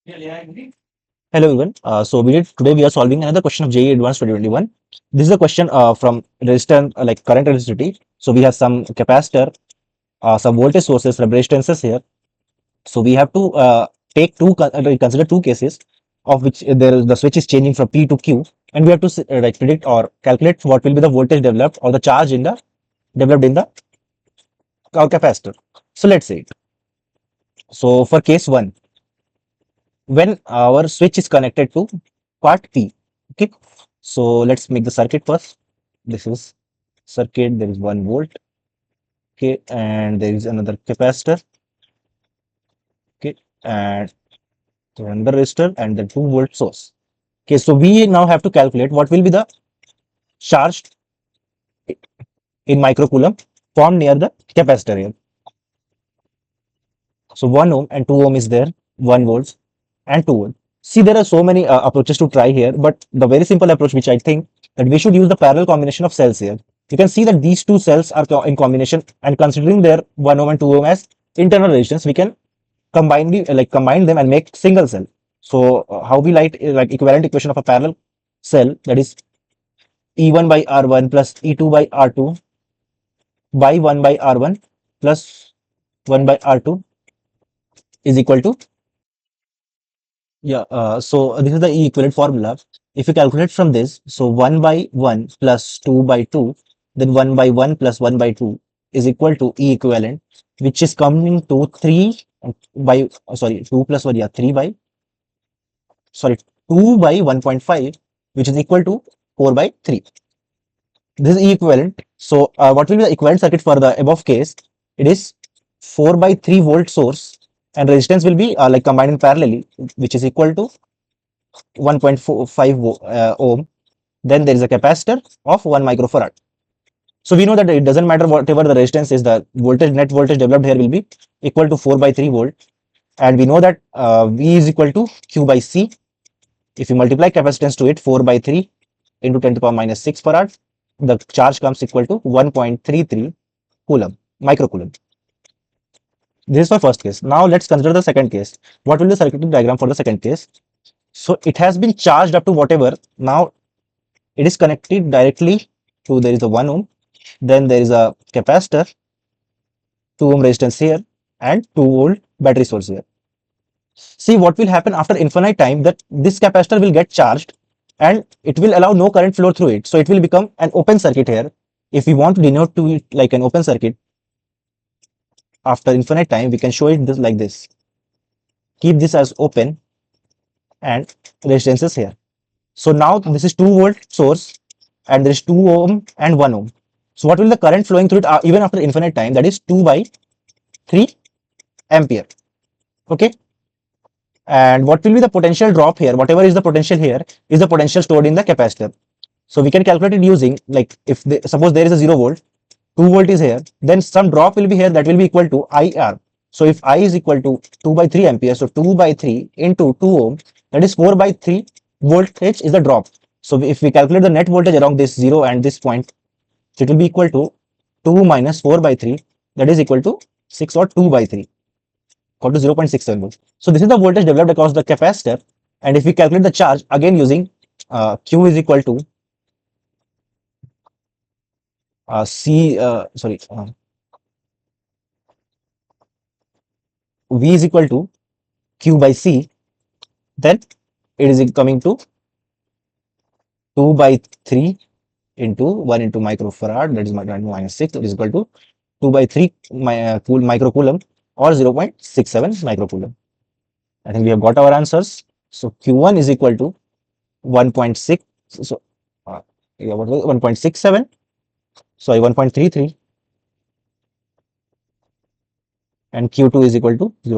Hello everyone. Today we are solving another question of JEE Advanced 2021. This is a question from resistance, like current resistivity. So we have some capacitor, some voltage sources, resistances here. So we have to consider two cases of which the switch is changing from P to Q, and we have to like predict or calculate what will be the voltage developed or the charge in the developed in the our capacitor. So let's say it. So for case one, when our switch is connected to part P. Okay, so let's make the circuit first. This is circuit, there is 1 volt. Okay, and there is another capacitor. Okay, and another resistor and the 2 volt source. Okay, so we now have to calculate what will be the charge in microcoulomb formed near the capacitor here. So 1 ohm and 2 ohm is there, 1 volts and 2 volt. See, there are so many approaches to try here, but the very simple approach which I think that we should use the parallel combination of cells here. You can see that these two cells are in combination, and considering their 1 ohm and 2 ohm as internal resistance, we can combine them and make single cell. So how we write like equivalent equation of a parallel cell, that is E1 by R1 plus E2 by R2 by 1 by R1 plus 1 by R2 is equal to, so this is the E equivalent formula. If you calculate from this, so 1 by 1 plus 2 by 2, then 1 by 1 plus 1 by 2 is equal to E equivalent, which is coming to 3 by, 2 plus 1, yeah, 3 by, 2 by 1.5, which is equal to 4 by 3. This is E equivalent. So what will be the equivalent circuit for the above case? It is 4 by 3 volt source, and resistance will be like combined in parallelly, which is equal to 1.45 ohm. Then there is a capacitor of 1 microfarad. So we know that it doesn't matter whatever the resistance is, the voltage, net voltage developed here will be equal to 4 by 3 volt. And we know that V is equal to Q by C. If you multiply capacitance to it, 4 by 3 into 10 to the power minus 6 farad, the charge comes equal to 1.33 coulomb, microcoulomb. This is for first case. Now let's consider the second case. What will be the circuit diagram for the second case? So it has been charged up to whatever. Now it is connected directly to, there is a 1 ohm, then there is a capacitor, 2 ohm resistance here, and 2 volt battery source here. See what will happen after infinite time, that this capacitor will get charged and it will allow no current flow through it. So it will become an open circuit here. If we want to denote to it like an open circuit, after infinite time, we can show it this like this. Keep this as open and resistances here. So now this is 2 volt source and there is 2 ohm and 1 ohm. So what will the current flowing through it even after infinite time? That is 2 by 3 ampere. Okay. And what will be the potential drop here? Whatever is the potential here is the potential stored in the capacitor. So we can calculate it using, like, if suppose there is a 0 volt, 2 volt is here, then some drop will be here, that will be equal to IR. So if I is equal to 2 by 3 ampere, so 2 by 3 into 2 ohm, that is 4 by 3 voltage is the drop. So if we calculate the net voltage around this 0 and this point, so it will be equal to 2 minus 4 by 3, that is equal to 6, or 2 by 3, equal to 0.67 volts. So this is the voltage developed across the capacitor. And if we calculate the charge again using Q is equal to V is equal to Q by C, then it is coming to 2 by 3 into 1 into microfarad, that is minus 6, that is equal to 2 by 3 microcoulomb, or 0.67 microcoulomb. I think we have got our answers. So Q1 is equal to 1.6, so 1.67, sorry, 1.33, and Q2 is equal to 0.